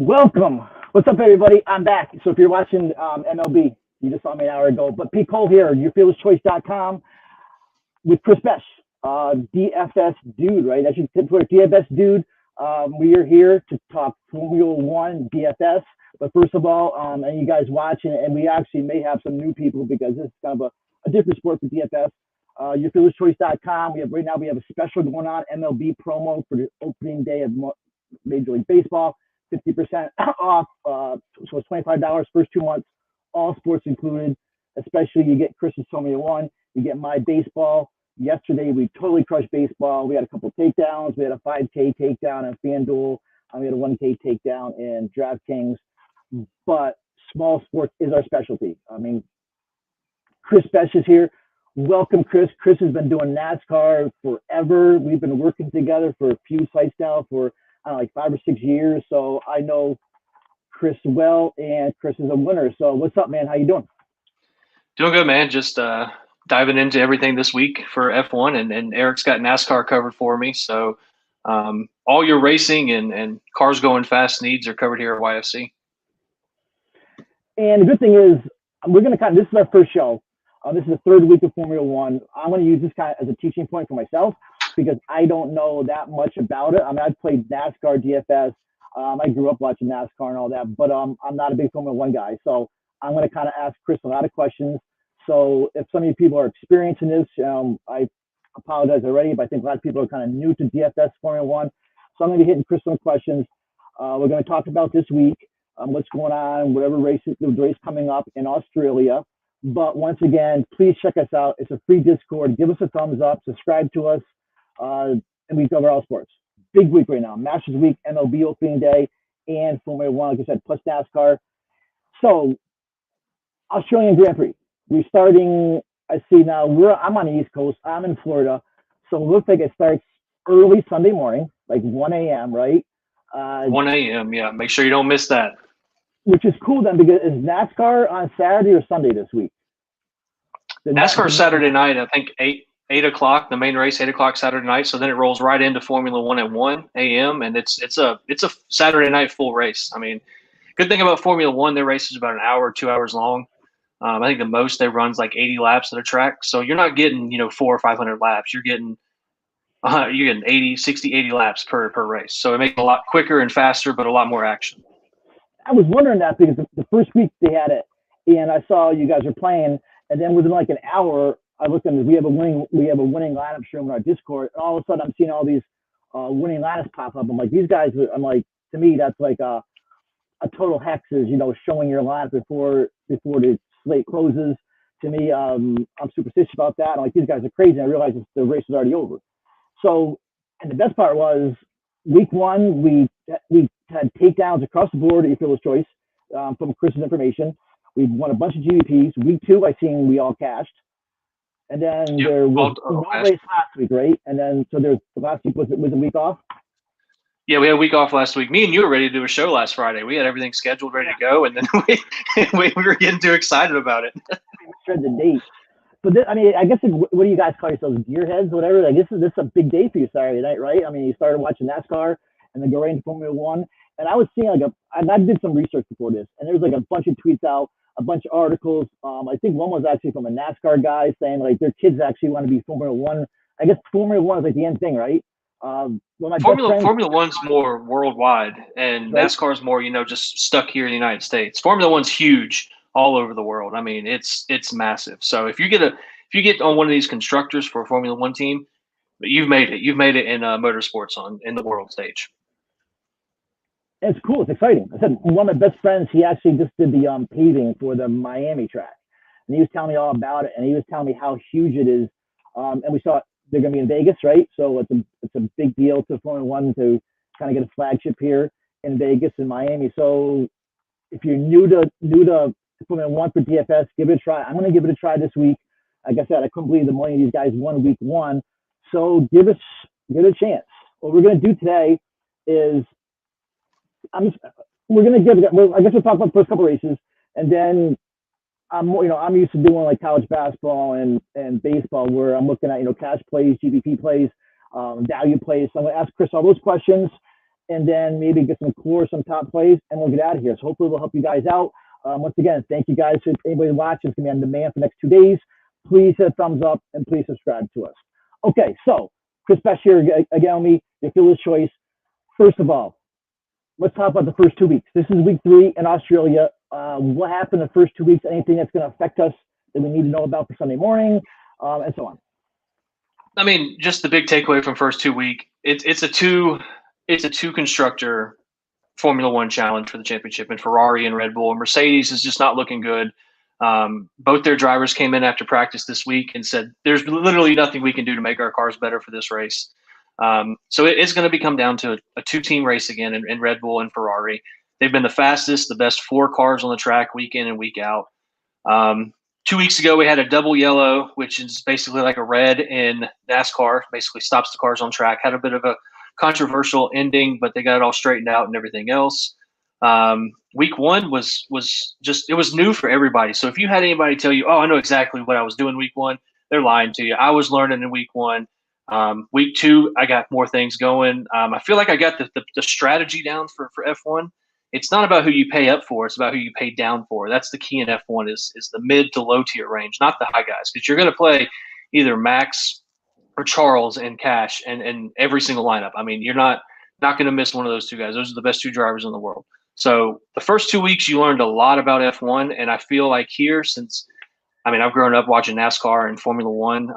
Welcome. What's up, everybody? I'm back. So if you're watching MLB, you just saw me an hour ago. But Pete Cole here, yourfearlesschoice.com with Chris Besh, DFS dude, right? That's your Twitter, DFS dude. We are here to talk Formula One DFS. But first of all, and you guys watching, and we actually may have some new people because this is kind of a different sport for DFS. Yourfearlesschoice.com. Right now we have a special going on, Mlb Promo for the opening day of Major League Baseball. 50% off, so it's $25 first 2 months, all sports included. Especially you get Chris's Formula One, you get my baseball. Yesterday we totally crushed baseball. We had a couple takedowns. We had a 5K takedown in FanDuel. We had a 1K takedown in DraftKings. But small sports is our specialty. I mean, Chris Besh is here. Welcome, Chris. Chris has been doing NASCAR forever. We've been working together for a few sites now for like 5 or 6 years. So I know Chris well, and Chris is a winner. So what's up, man? How you doing? Doing good, man. Just diving into everything this week for F1, and Eric's got NASCAR covered for me. So all your racing and cars going fast needs are covered here at YFC. And the good thing is we're going to this is our first show. This is the third week of Formula One. I'm going to use this kind of as a teaching point for myself, because I don't know that much about it. I mean, I've played NASCAR DFS. I grew up watching NASCAR and all that, but I'm not a big Formula One guy. So I'm going to kind of ask Chris a lot of questions. So if some of you people are experiencing this, I apologize already, but I think a lot of people are kind of new to DFS Formula One. So I'm going to be hitting Chris some questions. We're going to talk about this week, what's going on, whatever the race coming up in Australia. But once again, please check us out. It's a free Discord. Give us a thumbs up. Subscribe to us. And we cover all sports. Big week right now. Masters Week, MLB opening day, and Formula One, like I said, plus NASCAR. So, Australian Grand Prix. We're starting, I see now, I'm on the East Coast. I'm in Florida. So it looks like it starts early Sunday morning, like 1 a.m., right? 1 a.m., yeah. Make sure you don't miss that. Which is cool then, because is NASCAR on Saturday or Sunday this week? NASCAR Saturday night, I think 8 o'clock, the main race, 8 o'clock Saturday night. So then it rolls right into Formula One at 1 a.m. and it's a Saturday night full race. I mean, good thing about Formula One, their race is about an hour, 2 hours long. I think the most they run is like 80 laps at a track. So you're not getting 400 or 500 laps. You're getting 80, 60, 80 laps per race. So it makes it a lot quicker and faster, but a lot more action. I was wondering that because the first week they had it, and I saw you guys were playing, and then within like an hour, I looked and we have a winning lineup stream on our Discord, and all of a sudden I'm seeing all these winning lineups pop up. I'm like, these guys, I'm like, to me that's like a total hexes, showing your lineup before the slate closes. To me, I'm superstitious about that. I'm like, these guys are crazy. And I realized the race was already over. So, and the best part was week one, we had takedowns across the board at Your Fearless Choice from Chris's information. We won a bunch of GPPs. Week two, I seen we all cashed. And then there was no race last week, right? And then so there's the last week was a week off. Yeah, we had a week off last week. Me and you were ready to do a show last Friday. We had everything scheduled, ready to go, and then we were getting too excited about it. We shared the date. But I guess what do you guys call yourselves, gearheads, whatever? Like this is a big day for you Saturday night, right? I mean, you started watching NASCAR and then go right into Formula One. And I was seeing I did some research before this, and there was like a bunch of tweets out, a bunch of articles. I think one was actually from a NASCAR guy saying like their kids actually want to be Formula One. I guess Formula One is like the end thing, right? Formula One's more worldwide, and right? NASCAR's more, just stuck here in the United States. Formula One's huge all over the world. I mean, it's massive. So if you get on one of these constructors for a Formula One team, you've made it. You've made it in motorsports in the world stage. It's cool. It's exciting. I said one of my best friends, he actually just did the paving for the Miami track, and he was telling me all about it, and he was telling me how huge it is. And we saw they're going to be in Vegas, right? So it's a big deal to Formula One to kind of get a flagship here in Vegas and Miami. So if you're new to Formula One for DFS, give it a try. I'm going to give it a try this week. Like I said, I couldn't believe the money these guys won week one. So give it a chance. What we're going to do today is I guess we'll talk about the first couple races, and then I'm used to doing like college basketball and baseball where I'm looking at cash plays, GPP plays, value plays. So I'm going to ask Chris all those questions, and then maybe get some core, some top plays, and we'll get out of here. So hopefully we'll help you guys out. Once again, thank you guys. If anybody watching, it's going to be on demand for the next 2 days. Please hit a thumbs up and please subscribe to us. Okay, so Chris Besh here again with me, your Fielder's Choice. First of all, let's talk about the first 2 weeks. This is week 3 in Australia. What happened the first 2 weeks? Anything that's going to affect us that we need to know about for Sunday morning, and so on. I mean, just the big takeaway from first 2 week. It's a two constructor Formula One challenge for the championship, and Ferrari and Red Bull and Mercedes is just not looking good. Both their drivers came in after practice this week and said, "There's literally nothing we can do to make our cars better for this race." So it's going to come down to a 2-team race again in Red Bull and Ferrari. They've been the fastest, the best 4 cars on the track week in and week out. 2 weeks ago, we had a double yellow, which is basically like a red in NASCAR, basically stops the cars on track. Had a bit of a controversial ending, but they got it all straightened out and everything else. Week 1 was just, it was new for everybody. So if you had anybody tell you, "Oh, I know exactly what I was doing week 1," they're lying to you. I was learning in week 1. Week 2, I got more things going. I feel like I got the strategy down for F1. It's not about who you pay up for. It's about who you pay down for. That's the key in F1 is the mid to low tier range, not the high guys, because you're going to play either Max or Charles and Cash and every single lineup. I mean, you're not going to miss one of those 2 guys. Those are the best 2 drivers in the world. So the first 2 weeks, you learned a lot about F1, and I feel like here, since I've grown up watching NASCAR and Formula One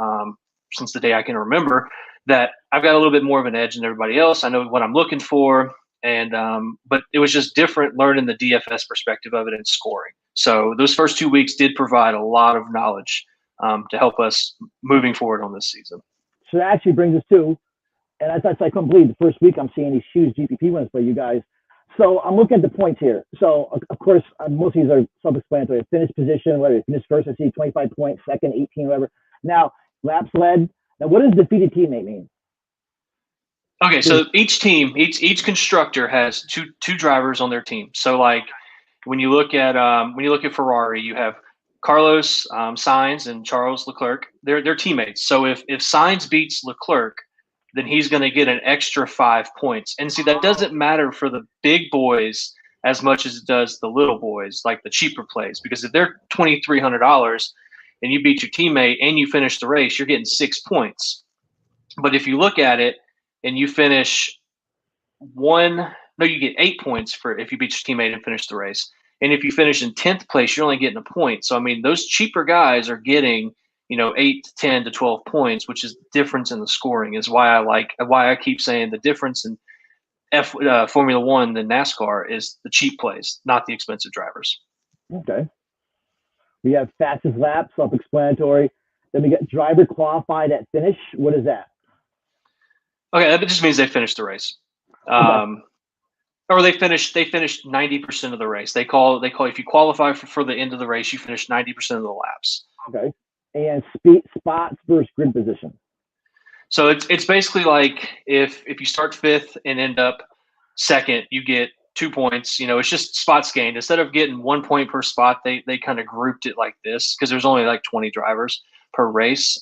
since the day I can remember, that I've got a little bit more of an edge than everybody else. I know what I'm looking for. And but it was just different learning the DFS perspective of it and scoring. So those first 2 weeks did provide a lot of knowledge to help us moving forward on this season. So that actually brings us to, and I couldn't believe the first week I'm seeing these huge GPP wins for you guys. So I'm looking at the points here. So of course, most of these are self-explanatory. Finish position, whether you finish first, I see 25 points, second, 18, whatever. Now, laps led. Now, what does defeated teammate mean? Okay, so each team, each constructor has two drivers on their team. So like when you look at Ferrari, you have Carlos Sainz and Charles Leclerc. They're teammates. So if Sainz beats Leclerc, then he's going to get an extra 5 points. And see, that doesn't matter for the big boys as much as it does the little boys, like the cheaper plays. Because if they're $2,300 and you beat your teammate and you finish the race, you're getting 6 points. But if you look at it, and you finish you get 8 points for if you beat your teammate and finish the race. And if you finish in 10th place, you're only getting a point. So, those cheaper guys are getting, 8 to 10 to 12 points, which is the difference in the scoring is why I keep saying the difference in Formula One than NASCAR is the cheap plays, not the expensive drivers. Okay. We have fastest lap, self-explanatory. Then we get driver qualified at finish. What is that? Okay, that just means they finished the race, or they finished 90% of the race. They call if you qualify for the end of the race, you finish 90% of the laps. Okay, and spots versus grid position. So it's basically like if you start 5th and end up 2nd, you get 2 points. It's just spots gained. Instead of getting 1 point per spot, they kind of grouped it like this because there's only like 20 drivers per race.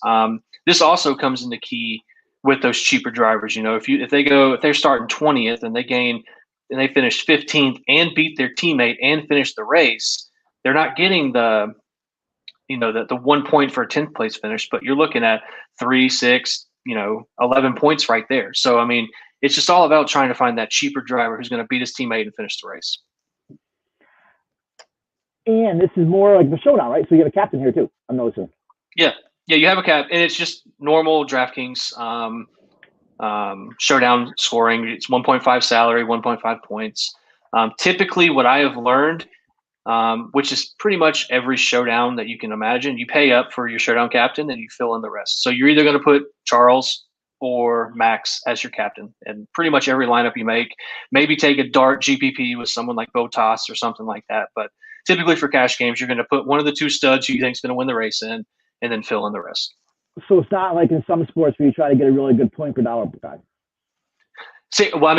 This also comes into key with those cheaper drivers. If they're starting 20th and they finish 15th and beat their teammate and finish the race, they're not getting the 1 point for a 10th place finish, but you're looking at 3, 6, 11 points right there. So, it's just all about trying to find that cheaper driver who's going to beat his teammate and finish the race. And this is more like the showdown, right? So you have a captain here too, I'm noticing. Yeah. Yeah, you have a cap, and it's just normal DraftKings showdown scoring. It's 1.5 salary, 1.5 points. Typically, what I have learned, which is pretty much every showdown that you can imagine, you pay up for your showdown captain and you fill in the rest. So you're either going to put Charles or Max as your captain, and pretty much every lineup you make. Maybe take a dart GPP with someone like Bottas or something like that. But typically for cash games, you're going to put one of the 2 studs who you think is going to win the race in, and then fill in the rest. So it's not like in some sports where you try to get a really good point per dollar guy. See, well,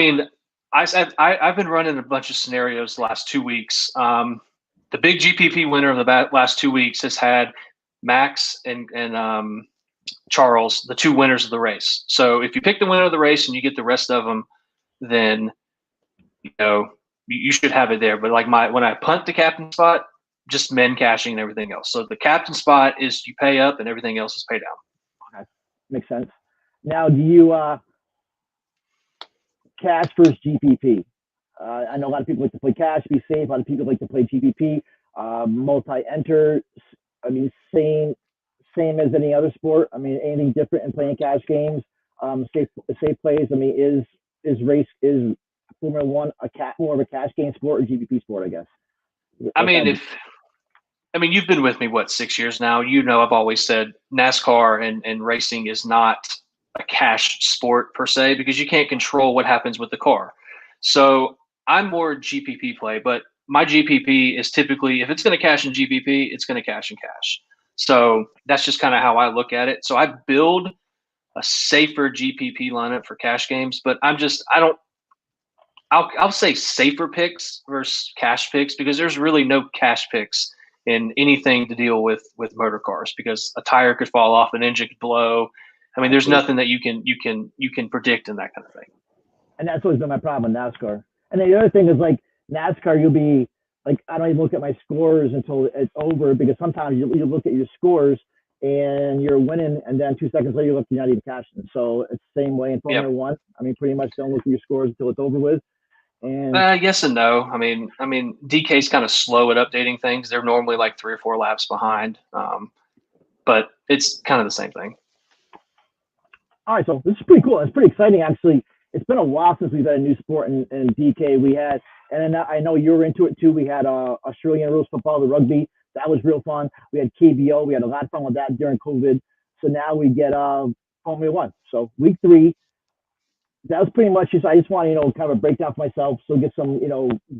I've been running a bunch of scenarios the last 2 weeks. The big GPP winner of the last 2 weeks has had Max and Charles, the 2 winners of the race. So if you pick the winner of the race and you get the rest of them, then you should have it there. But like when I punt the captain spot, just men cashing and everything else. So the captain spot is you pay up and everything else is pay down. Okay. Makes sense. Now, do you cash versus GPP? I know a lot of people like to play cash, be safe. A lot of people like to play GPP, multi-enter. I mean, same as any other sport. I mean, anything different in playing cash games? Safe plays. I mean, is Formula One more of a cash game sport or GPP sport? I guess. I mean, you've been with me, 6 years now? I've always said NASCAR and racing is not a cash sport per se because you can't control what happens with the car. So I'm more GPP play, but my GPP is typically, if it's going to cash in GPP, it's going to cash in cash. So that's just kind of how I look at it. So I build a safer GPP lineup for cash games, but I'll say safer picks versus cash picks because there's really no cash picks in anything to deal with motor cars because a tire could fall off, an engine could blow. I mean, there's nothing that you can predict in that kind of thing. And that's always been my problem with NASCAR. And then the other thing is like NASCAR, you'll be like, I don't even look at my scores until it's over because sometimes you look at your scores and you're winning, and then 2 seconds later you look, you're not even cashing. So it's the same way in Formula One. I mean, pretty much don't look at your scores until it's over with. And yes and no. I mean, DK's kind of slow at updating things. They're normally like 3 or 4 laps behind, but it's kind of the same thing. All right, so this is pretty cool. It's pretty exciting, actually. It's been a while since we've had a new sport in DK. We had, and I know you were into it too. We had Australian rules football, the rugby. That was real fun. We had KBO. We had a lot of fun with that during COVID. So now we get Formula One. So week 3. That was pretty much just. I just want to kind of a breakdown for myself, so get some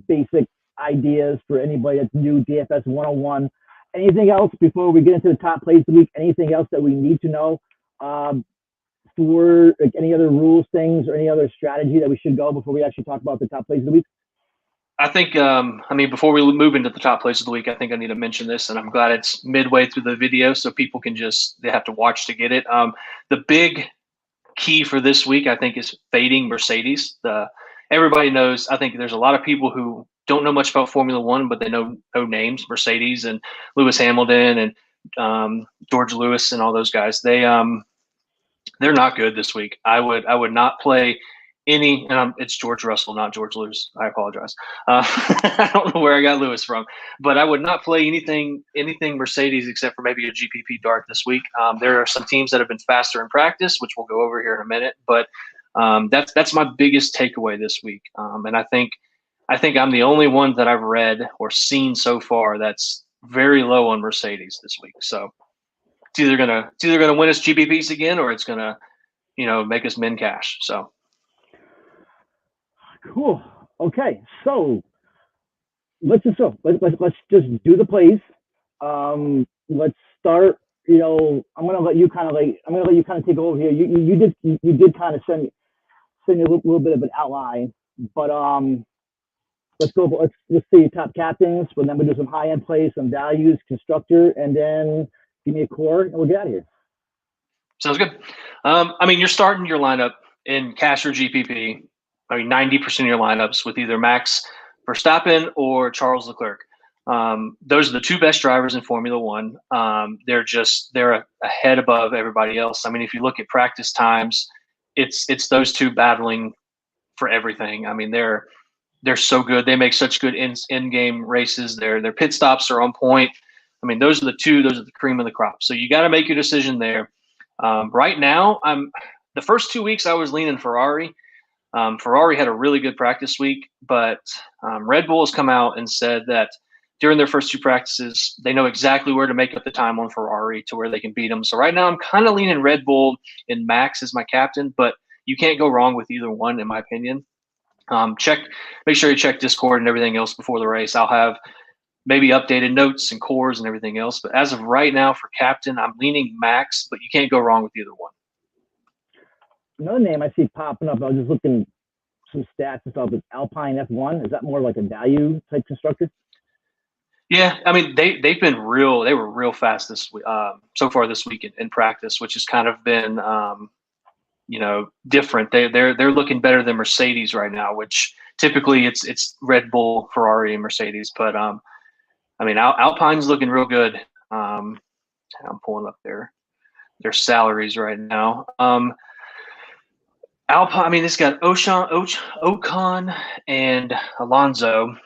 basic ideas for anybody that's new. DFS 101. Anything else before we get into the top plays of the week? Anything else that we need to know? For like any other rules things or any other strategy that we should go before we actually talk about the top plays of the week? I think, before we move into the top plays of the week, I think I need to mention this, and I'm glad it's midway through the video so people can they have to watch to get it. The big key for this week, I think, is fading Mercedes. Everybody knows, I think there's a lot of people who don't know much about Formula One, but they know names, Mercedes and Lewis Hamilton and George Lewis and all those guys. They're not good this week. I would not play any, and it's George Russell, not George Lewis. I apologize. I don't know where I got Lewis from, but I would not play anything Mercedes except for maybe a GPP dart this week. There are some teams that have been faster in practice, which we'll go over here in a minute, but that's my biggest takeaway this week. And I think I'm the only one that I've read or seen so far that's very low on Mercedes this week. So it's either gonna win us GPPs again, or it's gonna, make us min cash. So cool. Okay, so let's just do the plays. Let's start. I'm gonna let you kind of take over here. You did kind of send me a little bit of an outline, but let's go. Let's see top captains, but then we'll do some high end plays, some values, constructor, and then give me a core, and we'll get out of here. Sounds good. You're starting your lineup in cash or GPP. 90% of your lineups with either Max Verstappen or Charles Leclerc. Those are the 2 best drivers in Formula One. They're a head above everybody else. If you look at practice times, it's those 2 battling for everything. They're so good. They make such good in-game races. Their pit stops are on point. Those are the cream of the crop. So you got to make your decision there. Right now, the first 2 weeks I was leaning Ferrari. Ferrari had a really good practice week, but Red Bull has come out and said that during their first 2 practices, they know exactly where to make up the time on Ferrari to where they can beat them. So right now I'm kind of leaning Red Bull and Max as my captain, but you can't go wrong with either one, in my opinion. Make sure you check Discord and everything else before the race. I'll have maybe updated notes and cores and everything else. But as of right now for captain, I'm leaning Max, but you can't go wrong with either one. Another name I see popping up, I was just looking some stats and stuff, is Alpine F1. Is that more like a value type constructor? Yeah, they've been they were real fast this week, so far this week in practice, which has kind of been different. They're looking better than Mercedes right now, which typically it's Red Bull, Ferrari, and Mercedes. But I mean, Alpine's looking real good. I'm pulling up their salaries right now. Alpine, I mean, it's got Ocon and Alonso.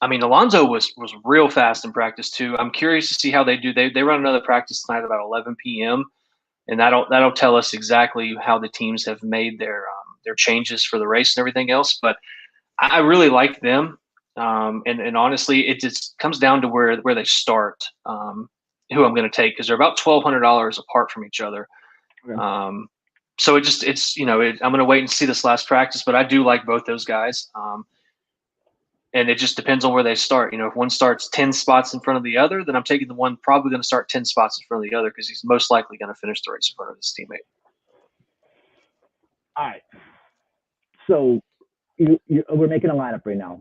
I mean, Alonso was real fast in practice too. I'm curious to see how they do. They run another practice tonight about 11 p.m. and that'll tell us exactly how the teams have made their changes for the race and everything else. But I really like them, and honestly, it just comes down to where they start, who I'm going to take, because they're about $1,200 apart from each other. Okay. So I'm going to wait and see this last practice, but I do like both those guys. And it just depends on where they start. If one starts 10 spots in front of the other, then I'm taking the one probably going to start 10 spots in front of the other because he's most likely going to finish the race in front of his teammate. All right. So we're making a lineup right now.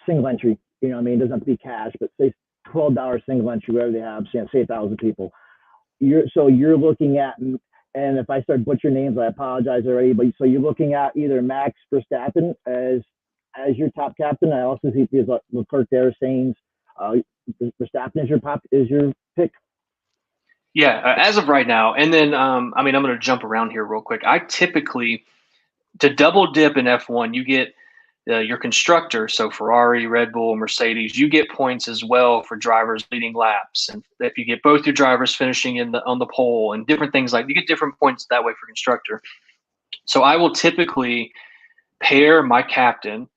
Single entry, it doesn't have to be cash, but say $12 single entry, wherever they have, say 1,000 people. You're looking at, and if I start butchering names, I apologize already, but so you're looking at either Max Verstappen as your top captain. I also see there's Leclerc there, Sainz. Verstappen is your pick. Yeah, as of right now. And then, I'm going to jump around here real quick. I typically, to double dip in F1, you get your constructor, so Ferrari, Red Bull, Mercedes. You get points as well for drivers leading laps, and if you get both your drivers finishing on the pole and different things, like you get different points that way for constructor. So I will typically pair my captain,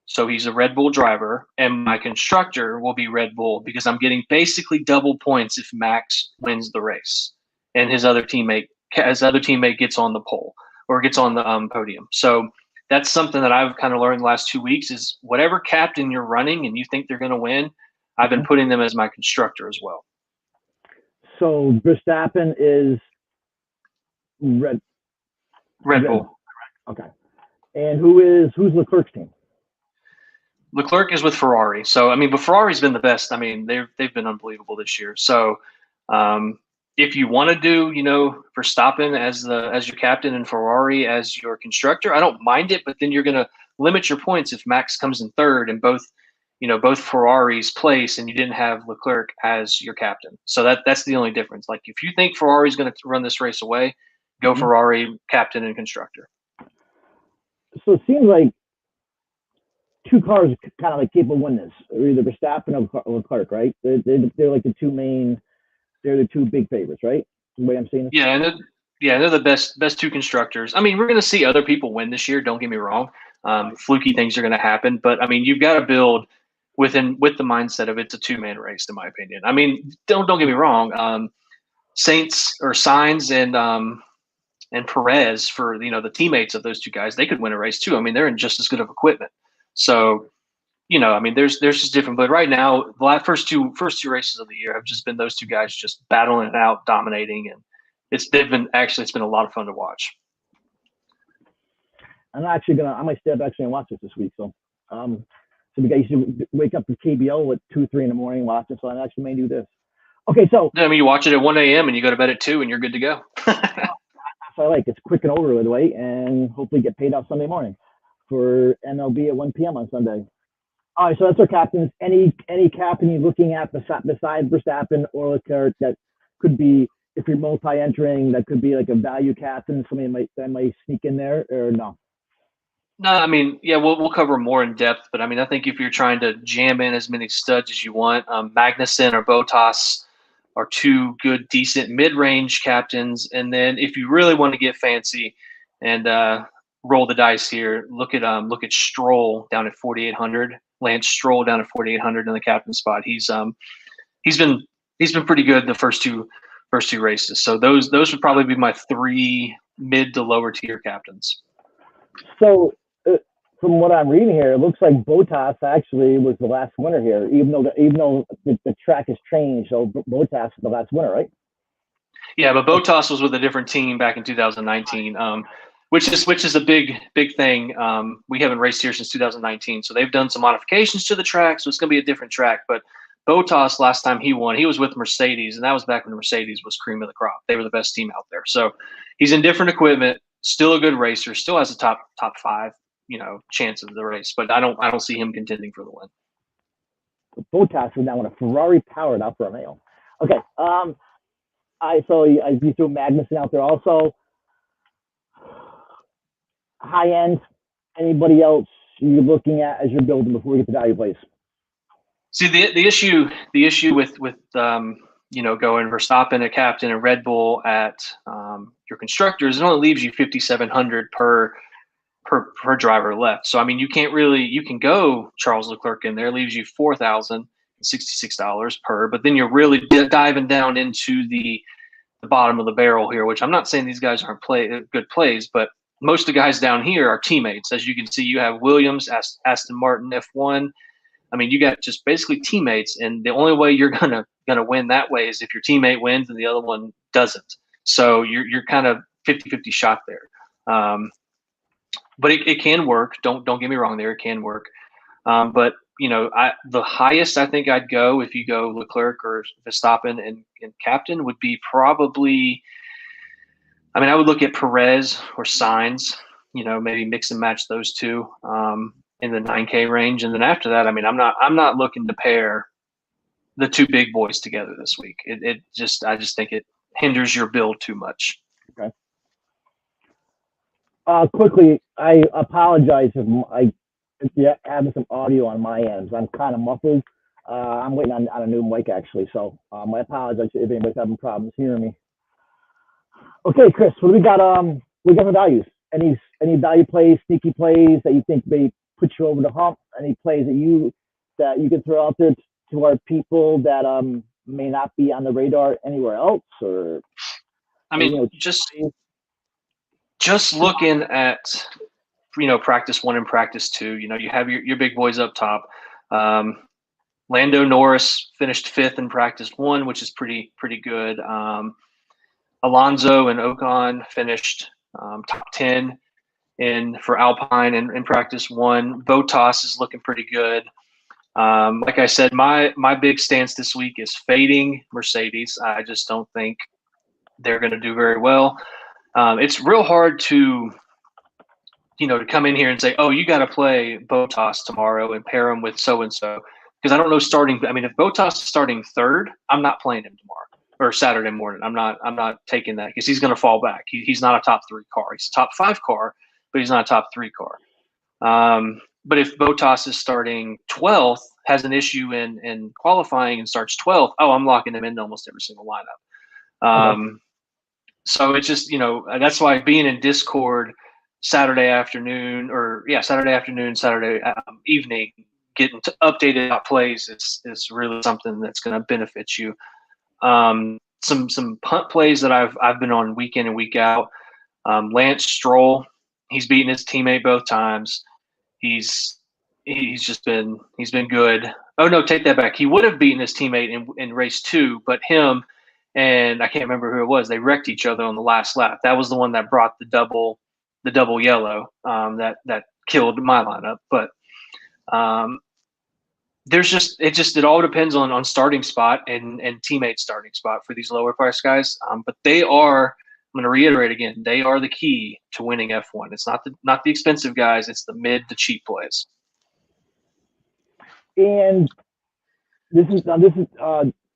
so he's a Red Bull driver, and my constructor will be Red Bull because I'm getting basically double points if Max wins the race and his other teammate gets on the pole or gets on the podium. So that's something that I've kind of learned the last 2 weeks is whatever captain you're running and you think they're going to win, I've been putting them as my constructor as well. So Verstappen is Red Bull. Okay. And who's Leclerc's team? Leclerc is with Ferrari. So, but Ferrari's been the best. They've been unbelievable this year. So, if you want to do, Verstappen as your captain and Ferrari as your constructor, I don't mind it, but then you're going to limit your points if Max comes in third and both Ferraris place and you didn't have Leclerc as your captain. So that's the only difference. Like if you think Ferrari's going to run this race away, go Ferrari captain and constructor. So it seems like two cars kind of like capable of winning this, either Verstappen or Leclerc, right? They're like the two main. They're the two big favorites, right? The way I'm saying it. Yeah, they're the best two constructors. We're going to see other people win this year. Don't get me wrong. Fluky things are going to happen, but you've got to build with the mindset of it's a two-man race, in my opinion. Don't get me wrong. Sainz and Perez for the teammates of those two guys, they could win a race too. They're in just as good of equipment. So. There's just different. But right now, the first two races of the year have just been those two guys just battling it out, dominating, and it's been a lot of fun to watch. I might step actually and watch this week. So, so the guys used to wake up for KBO at 2-3 in the morning, watch it. So I actually may do this. Okay, so you watch it at 1 a.m. and you go to bed at 2, and you're good to go. That's what I like. It's quick and over with, way, and hopefully get paid off Sunday morning for MLB at 1 p.m. on Sunday. All right, so that's our captains. Any captain you're looking at besides Verstappen or Leclerc that could be, if you're multi-entering, that could be like a value captain, somebody that might sneak in there, or no? No, we'll cover more in depth, but I think if you're trying to jam in as many studs as you want, Magnussen or Bottas are two good, decent mid-range captains. And then if you really want to get fancy and roll the dice here, look at Stroll down at 4,800. Lance Stroll down at 4,800 in the captain spot. He's been pretty good the first two races. So those would probably be my three mid to lower tier captains. So from what I'm reading here, it looks like Bottas actually was the last winner here, even though the track has changed. So Bottas is the last winner, right? Yeah, but Bottas was with a different team back in 2019. Which is a big thing. We haven't raced here since 2019, so they've done some modifications to the track, so it's going to be a different track. But Bottas, last time he won, he was with Mercedes, and that was back when Mercedes was cream of the crop. They were the best team out there. So he's in different equipment, still a good racer, still has a top 5 chance of the race. But I don't see him contending for the win. Bottas is now in a Ferrari powered Alfa Romeo. Okay. I you threw Magnussen out there also. High end. Anybody else you're looking at as you're building before we get to value plays? See, the issue with going Verstappen at captain and Red Bull at your constructors, it only leaves you 5,700 per driver left. So I mean, you can go Charles Leclerc in there, leaves you $4,066 per, but then you're really diving down into the bottom of the barrel here, which I'm not saying these guys aren't good plays, but most of the guys down here are teammates. As you can see, you have Williams, Aston Martin, F1. I mean, you got just basically teammates, and the only way you're gonna win that way is if your teammate wins and the other one doesn't. So you're kind of 50-50 shot there. But it can work. Don't get me wrong there. It can work. But the highest I think I'd go if you go Leclerc or Verstappen and captain would be probably. I mean, I would look at Perez or Sainz. Maybe mix and match those two in the 9K range, and then after that, I mean, I'm not looking to pair the two big boys together this week. I just think it hinders your build too much. Okay. Quickly, I apologize if you're having some audio on my end. I'm kind of muffled. I'm waiting on a new mic actually, so I apologize if anybody's having problems hearing me. Okay, Chris, what do we got? We got some values. Any value plays, sneaky plays that you think may put you over the hump? Any plays that you can throw out there to our people that may not be on the radar anywhere else? Or I mean, just looking at practice 1 and practice 2. You have your big boys up top. Lando Norris finished 5th in practice 1, which is pretty good. Alonso and Ocon finished top 10 for Alpine in practice 1. Bottas is looking pretty good. Like I said, my big stance this week is fading Mercedes. I just don't think they're going to do very well. It's real hard to come in here and say, oh, you got to play Bottas tomorrow and pair him with so-and-so. Because I don't know if Bottas is starting 3rd, I'm not playing him tomorrow or Saturday morning. I'm not taking that because he's going to fall back. He's not a top 3 car. He's a top 5 car, but he's not a top 3 car. But if Bottas is starting 12th, has an issue in qualifying and starts 12th, I'm locking him into almost every single lineup. So it's just, that's why being in Discord Saturday afternoon, Saturday evening, getting to updated plays is really something that's going to benefit you. Some punt plays that I've been on week in and week out. Lance Stroll, he's beaten his teammate both times. He's been good. Oh no, take that back. He would have beaten his teammate in race 2, but him and I can't remember who it was. They wrecked each other on the last lap. That was the one that brought the double yellow that killed my lineup. But it all depends on starting spot and teammate starting spot for these lower price guys. But they are, I'm going to reiterate again, they are the key to winning F1. It's not the expensive guys, it's the mid to cheap plays. And this is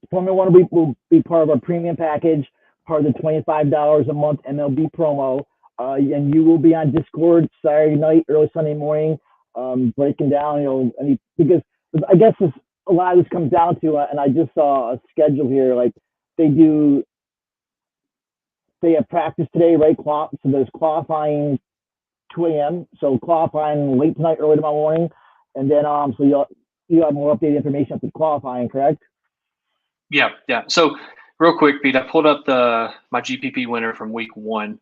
Formula One will be part of our premium package, part of the $25 a month MLB promo. And you will be on Discord Saturday night, early Sunday morning, breaking down, because I guess a lot of this comes down to, and I just saw a schedule here, like they have practice today, right? So there's qualifying 2 a.m. So qualifying late tonight, early tomorrow morning, and then so you have more updated information after qualifying, correct? Yeah. So real quick, Pete, I pulled up my Gpp winner from week 1.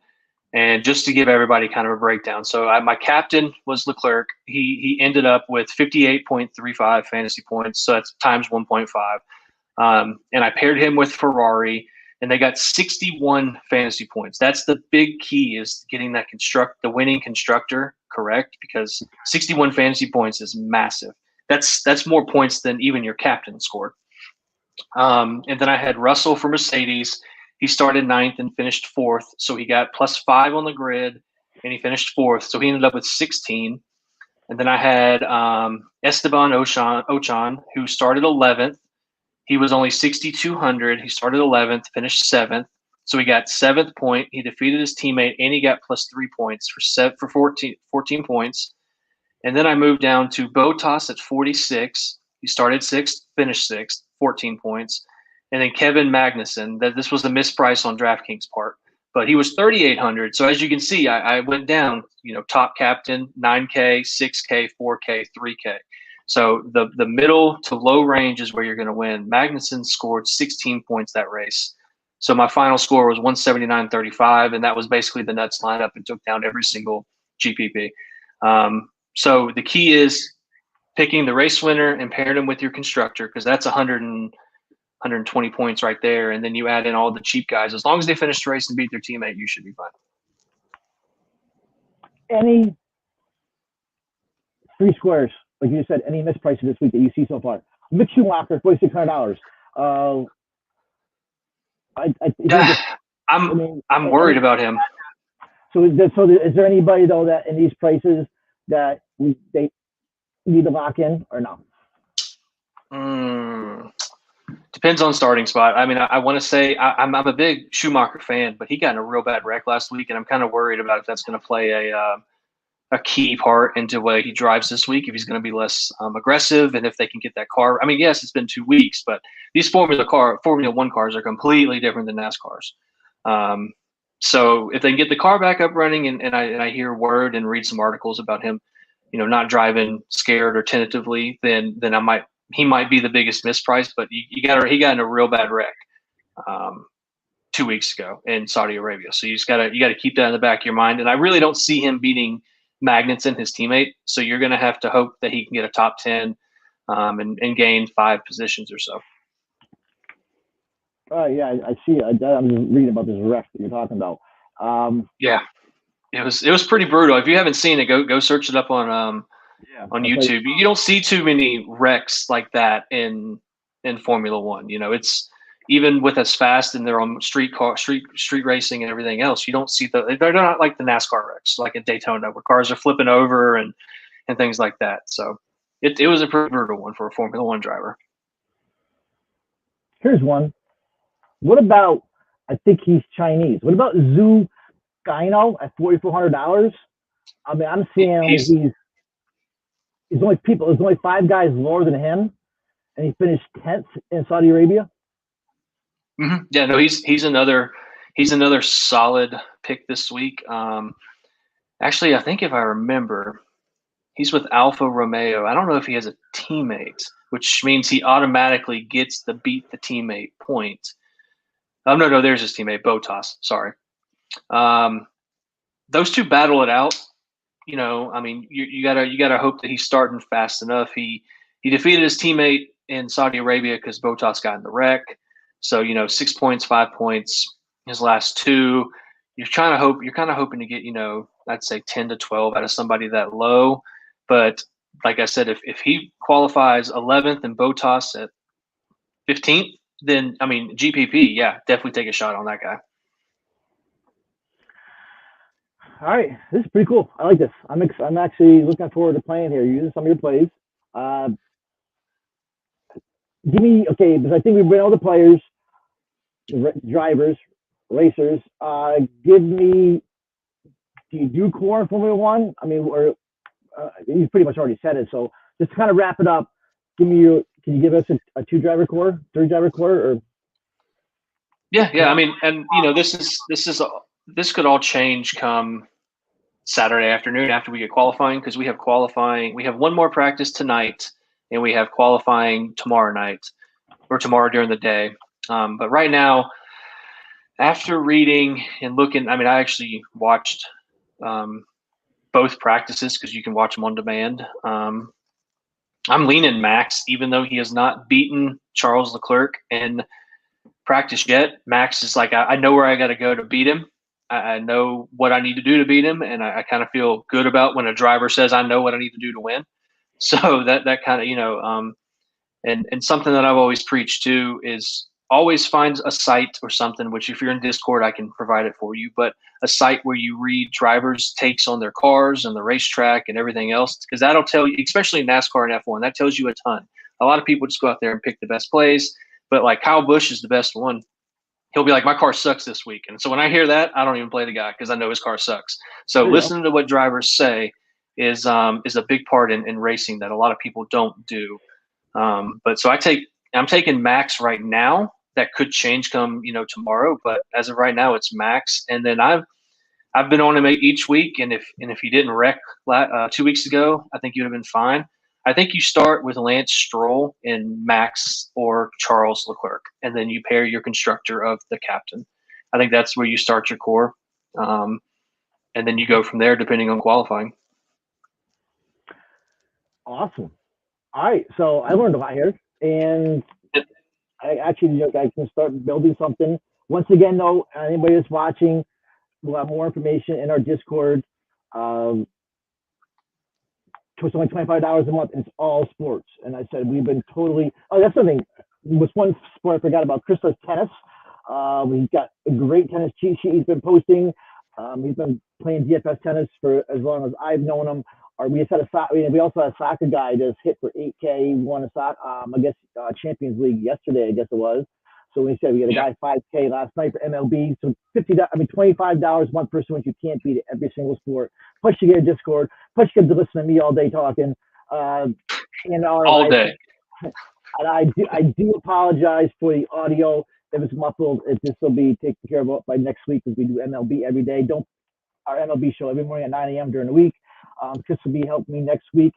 And just to give everybody kind of a breakdown. So my captain was Leclerc. He ended up with 58.35 fantasy points. So that's times 1.5. And I paired him with Ferrari, and they got 61 fantasy points. That's the big key, is getting that the winning constructor correct, because 61 fantasy points is massive. That's more points than even your captain scored. And then I had Russell for Mercedes. He started 9th and finished 4th, so he got +5 on the grid, and he finished 4th. So he ended up with 16. And then I had Esteban Ochan, who started 11th. He was only 6,200. He started 11th, finished 7th. So he got 7th point. He defeated his teammate, and he got plus 3 points for 14 points. And then I moved down to Botas at 46. He started 6th, finished 6th, 14 points. And then Kevin Magnuson. This was a misprice on DraftKings' part, but he was 3,800. So as you can see, I went down, top captain, 9K, 6K, 4K, 3K. So the middle to low range is where you're going to win. Magnuson scored 16 points that race. So my final score was 179.35, and that was basically the nuts lineup and took down every single GPP. So the key is picking the race winner and pairing him with your constructor, because that's 120 points right there. And then you add in all the cheap guys. As long as they finish the race and beat their teammate, you should be fine. Any free squares, like you said, any misprices this week that you see so far? Mick Schumacher, $4,600. I'm worried about him. So is there anybody though that in these prices that they need to lock in or no? Depends on starting spot. I mean, I want to say I'm a big Schumacher fan, but he got in a real bad wreck last week, and I'm kind of worried about if that's going to play a key part into the way he drives this week, if he's going to be less aggressive, and if they can get that car. I mean, yes, it's been 2 weeks, but these Formula One cars are completely different than NASCARs. So if they can get the car back up running, and I hear word and read some articles about him, not driving scared or tentatively, then he might be the biggest misprice. But he got in a real bad wreck 2 weeks ago in Saudi Arabia. So you got to keep that in the back of your mind. And I really don't see him beating Magnuson, his teammate. So you're going to have to hope that he can get a top 10 and gain 5 positions or so. Yeah, I see. I'm reading about this wreck that you're talking about. Yeah, it was pretty brutal. If you haven't seen it, go search it up on YouTube. You don't see too many wrecks like that in Formula One. It's even with as fast and they're on street racing and everything else. You don't see they're not like the NASCAR wrecks like at Daytona where cars are flipping over and things like that. So it was a pretty brutal one for a Formula One driver. Here's one. What about, I think he's Chinese. What about Zhu Gaino at $4,400? I mean, I'm seeing there's only 5 guys lower than him, and he finished 10th in Saudi Arabia. Mm-hmm. Yeah, no, he's another solid pick this week. Actually, I think if I remember, he's with Alfa Romeo. I don't know if he has a teammate, which means he automatically gets the beat the teammate point. No, there's his teammate, Botas. Sorry. Those two battle it out. I mean, you gotta hope that he's starting fast enough. He defeated his teammate in Saudi Arabia because Botas got in the wreck. So 6 points, 5 points, his last 2. You're kind of hoping to get I'd say 10 to 12 out of somebody that low. But like I said, if he qualifies 11th and Botas at 15th. Then, I mean, GPP, yeah, definitely take a shot on that guy. All right, this is pretty cool. I like this. I'm actually looking forward to playing here, using some of your plays. Because I think we've been all the players, drivers, racers. Give me, do you do core in Formula One? I mean, you pretty much already said it. So just to kind of wrap it up, can you give us a 2-driver core, 3-driver core, or? Yeah. I mean, and this could all change come Saturday afternoon after we get qualifying, because we have qualifying. We have one more practice tonight, and we have qualifying tomorrow night or tomorrow during the day. But right now, after reading and looking, I mean, I actually watched both practices because you can watch them on demand. I'm leaning Max, even though he has not beaten Charles Leclerc in practice yet. Max is like, I know where I got to go to beat him. I know what I need to do to beat him, and I kind of feel good about when a driver says I know what I need to do to win. So that kind of and something that I've always preached too is always find a site or something, which if you're in Discord, I can provide it for you, but a site where you read drivers' takes on their cars and the racetrack and everything else, because that'll tell you, especially in NASCAR and F1, that tells you a ton. A lot of people just go out there and pick the best plays, but like Kyle Busch is the best one. He'll be like, my car sucks this week. And so when I hear that, I don't even play the guy because I know his car sucks. So listening to what drivers say is a big part in racing that a lot of people don't do. But so I'm taking max right now. That could change come, tomorrow. But as of right now, it's max. And then I've been on him each week. And if he didn't wreck 2 weeks ago, I think you'd have been fine. I think you start with Lance Stroll and Max or Charles Leclerc, and then you pair your constructor of the captain. I think that's where you start your core. And then you go from there depending on qualifying. Awesome. All right. So I learned a lot here, and I can start building something. Once again, though, anybody that's watching, we'll have more information in our Discord. It's only $25 a month, and it's all sports. And I said we've been totally. Oh, that's something. Was one sport I forgot about. Chris does tennis. He's got a great tennis cheat sheet he's been posting. He's been playing DFS tennis for as long as I've known him. We also had a soccer guy that's hit for 8K. Won a Champions League yesterday, I guess it was. So we said we had a guy 5K last night for MLB. So $25 one person, which you can't beat it every single sport. Plus you get a Discord. Plus you get to listen to me all day talking. All day. And I do apologize for the audio. If it's muffled, this will be taken care of by next week because we do MLB every day. Our MLB show every morning at 9 a.m. during the week. Chris will be helping me next week.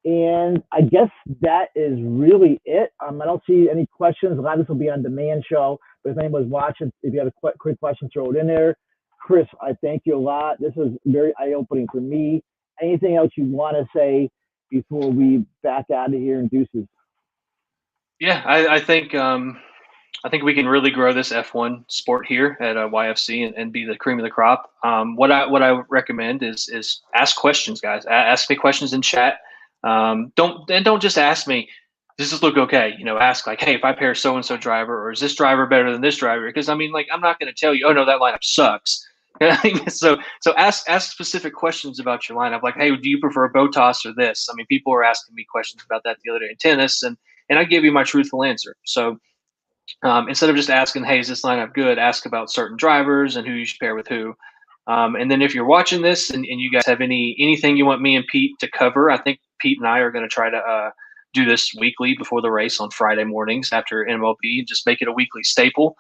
And I guess that is really it. I don't see any questions. A lot of this will be on demand show. But if anyone's watching, if you have a quick question, throw it in there. Chris, I thank you a lot. This is very eye-opening for me. Anything else you want to say before we back out of here and deuces? Yeah, I think we can really grow this F1 sport here at YFC and be the cream of the crop. What I recommend is ask questions, guys. Ask me questions in chat. Don't just ask me, does this look okay? Ask like, hey, if I pair so-and-so driver, or is this driver better than this driver? Because I'm not going to tell you, oh no, that lineup sucks. So ask specific questions about your lineup. Like, hey, do you prefer Bottas or this? People were asking me questions about that the other day in tennis, and I gave you my truthful answer. So instead of just asking, hey, is this lineup good? Ask about certain drivers and who you should pair with who. And then if you're watching this and you guys have anything you want me and Pete to cover, I think Pete and I are going to try to do this weekly before the race on Friday mornings after MLB, just make it a weekly staple.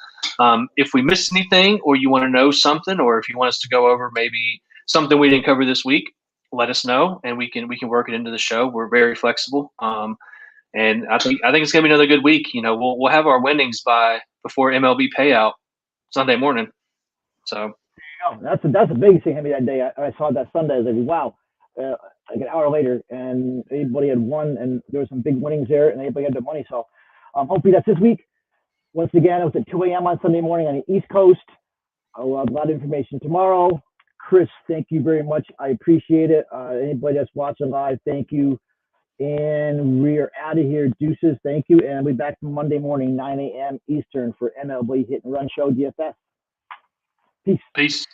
If we missed anything, or you want to know something, or if you want us to go over maybe something we didn't cover this week, let us know and we can work it into the show. We're very flexible. And I think it's gonna be another good week. We'll have our winnings before MLB payout Sunday morning. So that's a big thing. That day I saw that Sunday. I was like, wow. Like an hour later, and everybody had won, and there were some big winnings there, and everybody had their money. So hopefully that's this week. Once again, it was at 2 a.m. on Sunday morning on the East Coast. I'll have a lot of information tomorrow. Chris, thank you very much. I appreciate it. Anybody that's watching live, thank you. And we are out of here. Deuces, thank you. And I'll be back Monday morning, 9 a.m. Eastern for MLB Hit and Run Show DFS. Peace.